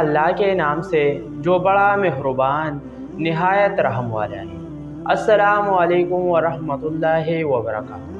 اللہ کے نام سے جو بڑا مہربان نہایت رحم والا ہے۔ السلام علیکم ورحمۃ اللہ وبرکاتہ۔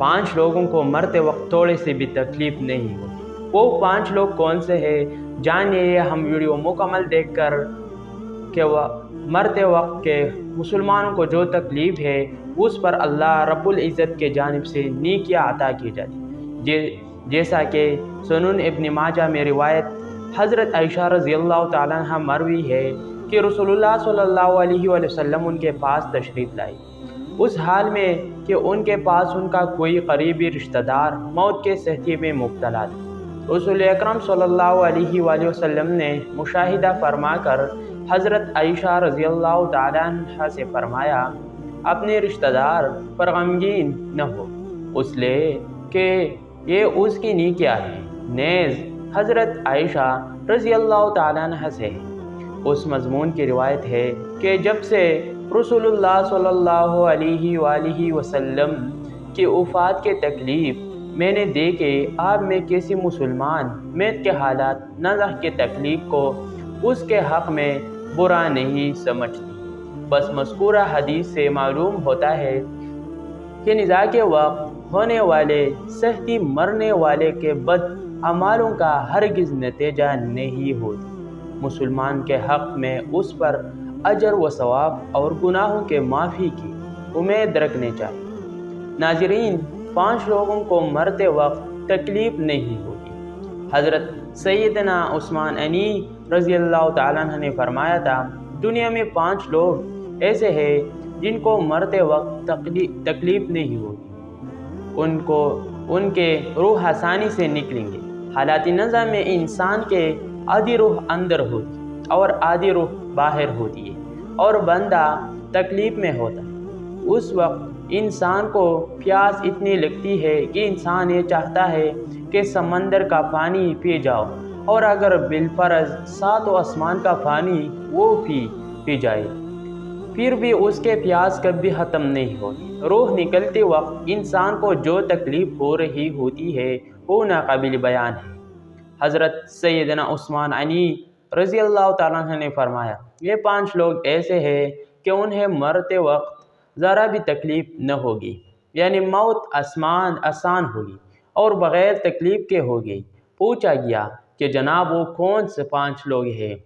5 لوگوں کو مرتے وقت تھوڑے سے بھی تکلیف نہیں ہوتی۔ وہ 5 لوگ کون سے ہیں جانیے ہم ویڈیو مکمل دیکھ کر کہ مرتے وقت کے مسلمانوں کو جو تکلیف ہے اس پر اللہ رب العزت کے جانب سے نیکیاں عطا کی جاتی، جیسا کہ سنن ابن ماجہ میں روایت حضرت عائشہ رضی اللہ تعالیٰ عنہ مروی ہے کہ رسول اللہ صلی اللہ علیہ وآلہ وسلم ان کے پاس تشریف لائے، اس حال میں کہ ان کے پاس ان کا کوئی قریبی رشتہ دار موت کے صحتی میں مبتلا تھا۔ رسول اکرم صلی اللہ علیہ وآلہ وسلم نے مشاہدہ فرما کر حضرت عائشہ رضی اللہ تعالیٰ عنہ سے فرمایا، اپنے رشتہ دار پر غمگین نہ ہو، اس لیے کہ یہ اس کی نیکیاں ہے۔ نیز حضرت عائشہ رضی اللہ تعالیٰ عنہ سے اس مضمون کی روایت ہے کہ جب سے رسول اللہ صلی اللہ علیہ وآلہ وسلم کی وفات کے تکلیف میں نے دیکھے، آپ میں کسی مسلمان میت کے حالات نزع کے تکلیف کو اس کے حق میں برا نہیں سمجھتی۔ بس مذکورہ حدیث سے معلوم ہوتا ہے کہ نزاع کے وقت ہونے والے سختی مرنے والے کے بد اعمالوں کا ہرگز نتیجہ نہیں ہوتی۔ مسلمان کے حق میں اس پر اجر و ثواب اور گناہوں کے معافی کی امید رکھنے چاہیے۔ ناظرین، 5 لوگوں کو مرتے وقت تکلیف نہیں ہوتی۔ حضرت سیدنا عثمان غنی رضی اللہ تعالیٰ عنہ نے فرمایا تھا، دنیا میں 5 لوگ ایسے ہیں جن کو مرتے وقت تکلیف نہیں ہوتی، ان کے روح آسانی سے نکلیں گے۔ حالات نزع میں انسان کے آدھی روح اندر ہوتی اور آدھی روح باہر ہوتی ہے اور بندہ تکلیف میں ہوتا ہے۔ اس وقت انسان کو پیاس اتنی لگتی ہے کہ انسان یہ چاہتا ہے کہ سمندر کا پانی پی جاؤ، اور اگر بالفرض 7 آسمان کا پانی وہ پی جائے پھر بھی اس کے پیاس کبھی ختم نہیں ہوتی۔ روح نکلتے وقت انسان کو جو تکلیف ہو رہی ہوتی ہے وہ ناقابل بیان ہے۔ حضرت سیدنا عثمان غنی رضی اللہ تعالیٰ عنہ نے فرمایا، یہ 5 لوگ ایسے ہیں کہ انہیں مرتے وقت ذرا بھی تکلیف نہ ہوگی، یعنی موت آسان ہوگی اور بغیر تکلیف کے ہوگی۔ پوچھا گیا کہ جناب وہ کون سے 5 لوگ ہیں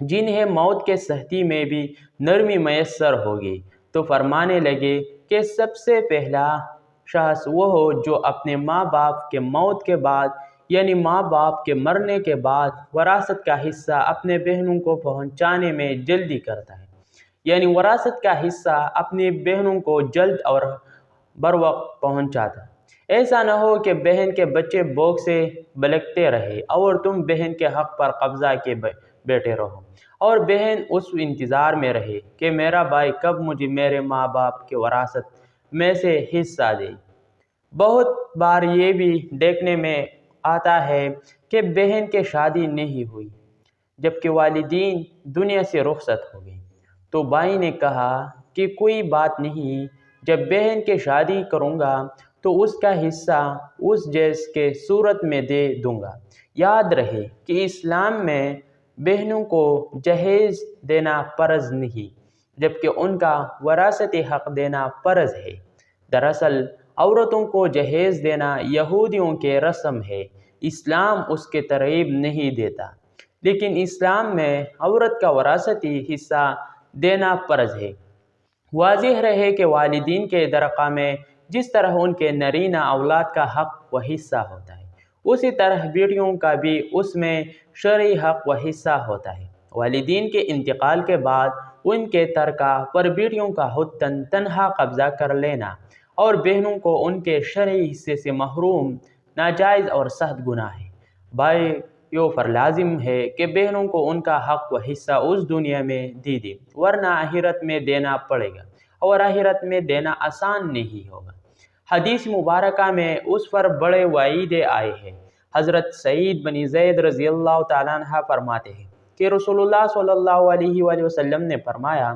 جنہیں موت کے سختی میں بھی نرمی میسر ہوگی؟ تو فرمانے لگے کہ سب سے پہلا شخص وہ ہو جو اپنے ماں باپ کے موت کے بعد، یعنی ماں باپ کے مرنے کے بعد وراثت کا حصہ اپنے بہنوں کو پہنچانے میں جلدی کرتا ہے، یعنی وراثت کا حصہ اپنی بہنوں کو جلد اور بروقت پہنچاتا ہے۔ ایسا نہ ہو کہ بہن کے بچے بھوک سے بلکتے رہے اور تم بہن کے حق پر قبضہ کے بیٹھے رہو، اور بہن اس انتظار میں رہے کہ میرا بھائی کب مجھے میرے ماں باپ کی وراثت میں سے حصہ دے۔ بہت بار یہ بھی دیکھنے میں آتا ہے کہ بہن کی شادی نہیں ہوئی جبکہ والدین دنیا سے رخصت ہو گئے، تو بھائی نے کہا کہ کوئی بات نہیں، جب بہن کی شادی کروں گا تو اس کا حصہ اس جیز کے صورت میں دے دوں گا۔ یاد رہے کہ اسلام میں بہنوں کو جہیز دینا فرض نہیں جبکہ ان کا وراثتی حق دینا فرض ہے۔ دراصل عورتوں کو جہیز دینا یہودیوں کے رسم ہے، اسلام اس کے ترغیب نہیں دیتا، لیکن اسلام میں عورت کا وراثتی حصہ دینا فرض ہے۔ واضح رہے کہ والدین کے درقہ میں جس طرح ان کے نرینہ اولاد کا حق و حصہ ہوتا ہے، اسی طرح بیٹیوں کا بھی اس میں شرعی حق و حصہ ہوتا ہے۔ والدین کے انتقال کے بعد ان کے ترکہ پر بیٹیوں کا حتماً تنہا قبضہ کر لینا اور بہنوں کو ان کے شرعی حصے سے محروم ناجائز اور سخت گناہ ہے۔ بھائیوں پر لازم ہے کہ بہنوں کو ان کا حق و حصہ اس دنیا میں دے دیں، ورنہ آخرت میں دینا پڑے گا اور آخرت میں دینا آسان نہیں ہوگا۔ حدیث مبارکہ میں اس پر بڑے وعیدیں آئے ہیں۔ حضرت سعید بن زید رضی اللہ تعالیٰ عنہ فرماتے ہیں کہ رسول اللہ صلی اللہ علیہ وآلہ وسلم نے فرمایا،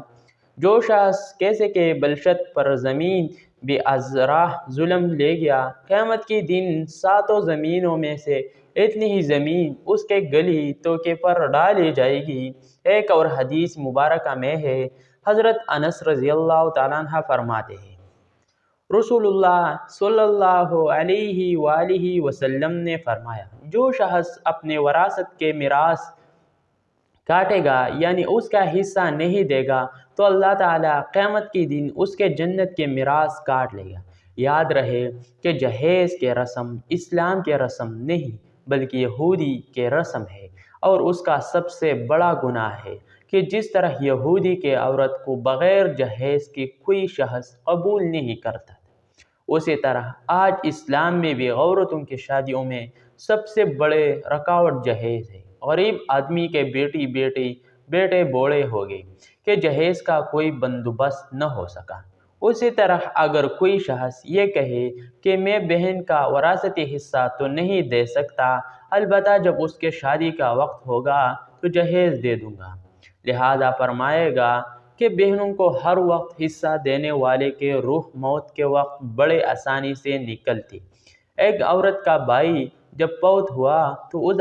جو شخص کیسے کہ بلشت پر زمین بے ازراہ ظلم لے گیا، قیامت کے دن ساتوں زمینوں میں سے اتنی ہی زمین اس کے گلی توکے پر ڈالی جائے گی۔ ایک اور حدیث مبارکہ میں ہے، حضرت انس رضی اللہ تعالیٰ عنہ فرماتے ہیں، رسول اللہ صلی اللہ علیہ وآلہ وسلم نے فرمایا، جو شخص اپنے وراثت کے میراث کاٹے گا یعنی اس کا حصہ نہیں دے گا تو اللہ تعالیٰ قیامت کے دن اس کے جنت کے میراث کاٹ لے گا۔ یاد رہے کہ جہیز کے رسم اسلام کے رسم نہیں بلکہ یہودی کے رسم ہے، اور اس کا سب سے بڑا گناہ ہے کہ جس طرح یہودی کے عورت کو بغیر جہیز کے کوئی شخص قبول نہیں کرتا، اسی طرح آج اسلام میں بھی عورتوں کی شادیوں میں سب سے بڑے رکاوٹ جہیز ہے۔ غریب آدمی کے بیٹے بوڑھے ہو گئے کہ جہیز کا کوئی بندوبست نہ ہو سکا۔ اسی طرح اگر کوئی شخص یہ کہے کہ میں بہن کا وراثتی حصہ تو نہیں دے سکتا، البتہ جب اس کے شادی کا وقت ہوگا تو جہیز دے دوں گا، لہذا فرمائے گا کہ بہنوں کو ہر وقت حصہ دینے والے کے روح موت کے وقت بڑے آسانی سے نکلتی۔ ایک عورت کا بھائی جب فوت ہوا تو اس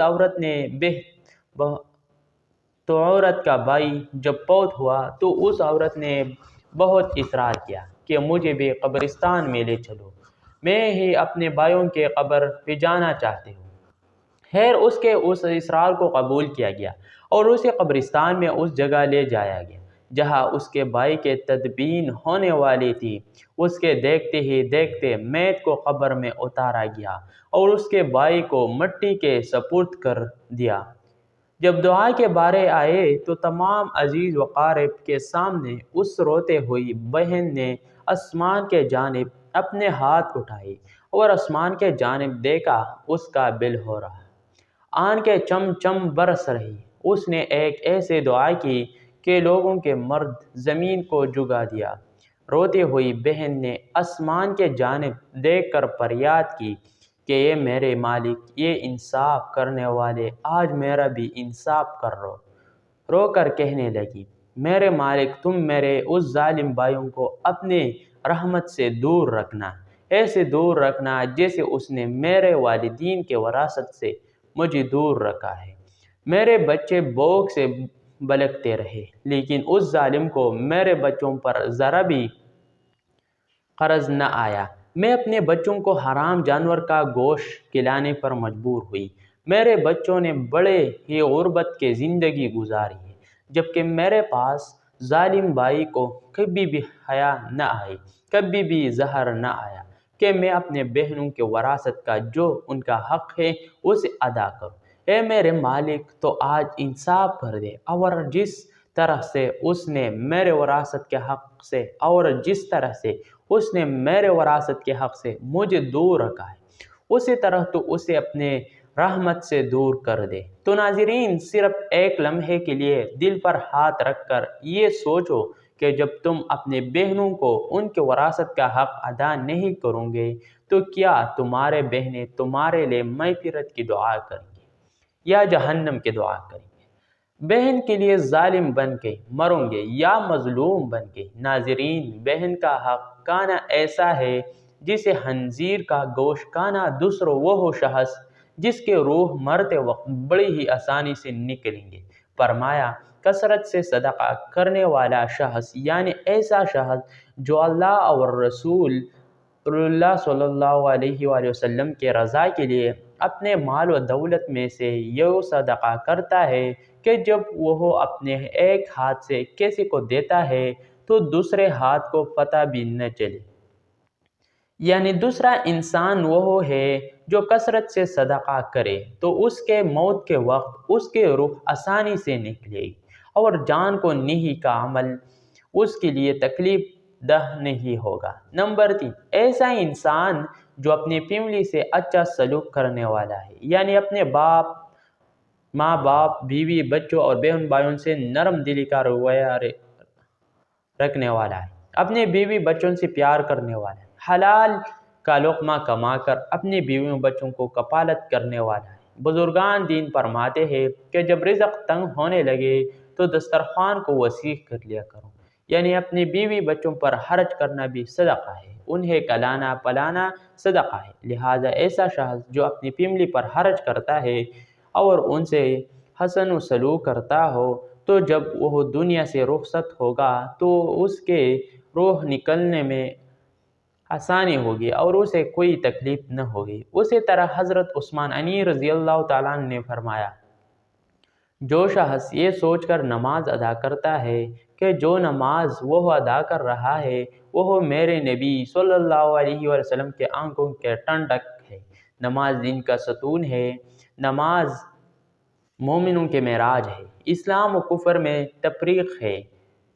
عورت نے بہت اصرار کیا کہ مجھے بھی قبرستان میں لے چلو، میں ہی اپنے بھائیوں کے قبر پہ جانا چاہتی ہوں۔ خیر اس کے اس اصرار کو قبول کیا گیا اور اسے قبرستان میں اس جگہ لے جایا گیا جہاں اس کے بھائی کے تدفین ہونے والی تھی۔ اس کے دیکھتے ہی دیکھتے میت کو قبر میں اتارا گیا اور اس کے بھائی کو مٹی کے سپرد کر دیا۔ جب دعا کے بارے آئے تو تمام عزیز و قارب کے سامنے اس روتے ہوئی بہن نے آسمان کے جانب اپنے ہاتھ اٹھائے اور آسمان کے جانب دیکھا، اس کا بل ہو رہا، آنکھیں چم چم برس رہی۔ اس نے ایک ایسے دعا کی کہ لوگوں کے مرد زمین کو جھکا دیا۔ روتی ہوئی بہن نے آسمان کے جانب دیکھ کر فریاد کی کہ اے میرے مالک، یہ انصاف کرنے والے، آج میرا بھی انصاف کر رو کر کہنے لگی، میرے مالک تم میرے اس ظالم بھائیوں کو اپنے رحمت سے دور رکھنا، ایسے دور رکھنا جیسے اس نے میرے والدین کے وراثت سے مجھے دور رکھا ہے۔ میرے بچے بھوک سے بلکتے رہے لیکن اس ظالم کو میرے بچوں پر ذرا بھی قرض نہ آیا۔ میں اپنے بچوں کو حرام جانور کا گوشت کھلانے پر مجبور ہوئی۔ میرے بچوں نے بڑے ہی غربت کی زندگی گزاری ہے، جبکہ میرے پاس ظالم بھائی کو کبھی بھی حیا نہ آئی، کبھی بھی زہر نہ آیا کہ میں اپنے بہنوں کے وراثت کا جو ان کا حق ہے اسے ادا کروں۔ اے میرے مالک تو آج انصاف کر دے، اور جس طرح سے اس نے میرے وراثت کے حق سے مجھے دور رکھا ہے اسی طرح تو اسے اپنے رحمت سے دور کر دے۔ تو ناظرین، صرف ایک لمحے کے لیے دل پر ہاتھ رکھ کر یہ سوچو کہ جب تم اپنے بہنوں کو ان کے وراثت کا حق ادا نہیں کرو گے تو کیا تمہارے بہنیں تمہارے لیے مغفرت کی دعا کریں گے یا جہنم کی دعا کریں گے؟ بہن کے لیے ظالم بن کے مرو گے یا مظلوم بن کے؟ ناظرین، بہن کا حق کھانا ایسا ہے جسے خنزیر کا گوشت کھانا دوسروں وہ شخص جس کے روح مرتے وقت بڑی ہی آسانی سے نکلیں گے۔ فرمایا، کثرت سے صدقہ کرنے والا شخص یعنی ایسا شخص جو اللہ اور رسول اللہ صلی اللہ علیہ وآلہ وسلم کے رضا کے لیے اپنے مال و دولت میں سے یہ صدقہ کرتا ہے کہ جب وہ اپنے ایک ہاتھ سے کسی کو دیتا ہے تو دوسرے ہاتھ کو پتہ بھی نہ چلے۔ یعنی دوسرا انسان وہ ہے جو کثرت سے صدقہ کرے تو اس کے موت کے وقت اس کے روح آسانی سے نکلے گی اور جان کو نیکی کا عمل اس کے لیے تکلیف دہ نہیں ہوگا۔ نمبر 3، ایسا انسان جو اپنی فیملی سے اچھا سلوک کرنے والا ہے، یعنی اپنے ماں باپ، بیوی، بچوں اور بہن بھائیوں سے نرم دلی کا رویہ رکھنے والا ہے، اپنے بیوی بچوں سے پیار کرنے والا ہے، حلال کا لقمہ کما کر اپنی بیویوں بچوں کو کفالت کرنے والا ہے۔ بزرگان دین فرماتے ہیں کہ جب رزق تنگ ہونے لگے تو دسترخوان کو وسیع کر لیا کرو، یعنی اپنی بیوی بچوں پر خرچ کرنا بھی صدقہ ہے، انہیں کھلانا پلانا صدقہ ہے۔ لہٰذا ایسا شخص جو اپنی فیملی پر خرچ کرتا ہے اور ان سے حسن و سلوک کرتا ہو تو جب وہ دنیا سے رخصت ہوگا تو اس کے روح نکلنے میں آسانی ہوگی اور اسے کوئی تکلیف نہ ہوگی۔ اسی طرح حضرت عثمان غنی رضی اللہ تعالیٰ عنہ نے فرمایا، جو شخص یہ سوچ کر نماز ادا کرتا ہے کہ جو نماز وہ ادا کر رہا ہے وہ میرے نبی صلی اللہ علیہ وسلم کے آنکھوں کے ٹھنڈک ہے، نماز دین کا ستون ہے، نماز مومنوں کے معراج ہے، اسلام و کفر میں تفریق ہے،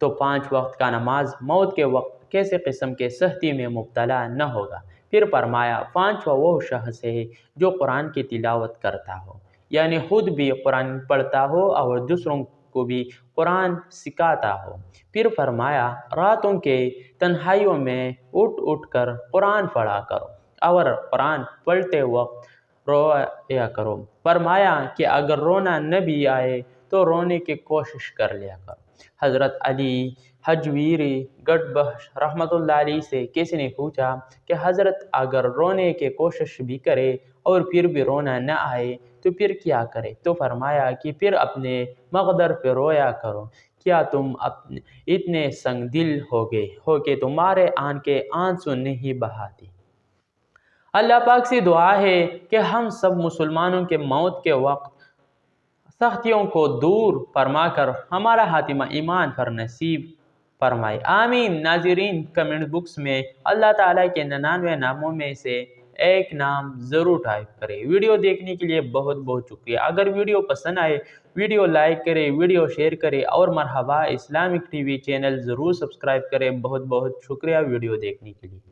تو 5 وقت کا نماز موت کے وقت کیسے قسم کے سختی میں مبتلا نہ ہوگا۔ پھر فرمایا 5واں وہ شخص ہے جو قرآن کی تلاوت کرتا ہو، یعنی خود بھی قرآن پڑھتا ہو اور دوسروں کو بھی قرآن سکھاتا ہو۔ پھر فرمایا راتوں کے تنہائیوں میں اٹھ کر قرآن پڑھا کرو اور قرآن پڑھتے وقت رویا کرو۔ فرمایا کہ اگر رونا نہ بھی آئے تو رونے کی کوشش کر لیا کرو۔ حضرت علی حجویری گڑھ بخش رحمۃ اللہ علیہ سے کسی نے پوچھا کہ حضرت اگر رونے کی کوشش بھی کرے اور پھر بھی رونا نہ آئے تو پھر کیا کرے؟ تو فرمایا کہ پھر اپنے مقدر پہ رویا کرو، کیا تم اتنے سنگ دل ہو کہ تمہارے آنکھیں آنسو نہیں بہاتی؟ اللہ پاک سے دعا ہے کہ ہم سب مسلمانوں کے موت کے وقت سختیوں کو دور فرما کر ہمارا خاتمہ ایمان پر نصیب فرمائے، آمین۔ ناظرین، کمنٹ باکس میں اللہ تعالیٰ کے 99 ناموں میں سے ایک نام ضرور ٹائپ کرے۔ ویڈیو دیکھنے کے لیے بہت بہت شکریہ۔ اگر ویڈیو پسند آئے ویڈیو لائک کرے، ویڈیو شیئر کرے اور مرحبا اسلامک ٹی وی چینل ضرور سبسکرائب کرے۔ بہت بہت شکریہ ویڈیو دیکھنے کے لیے۔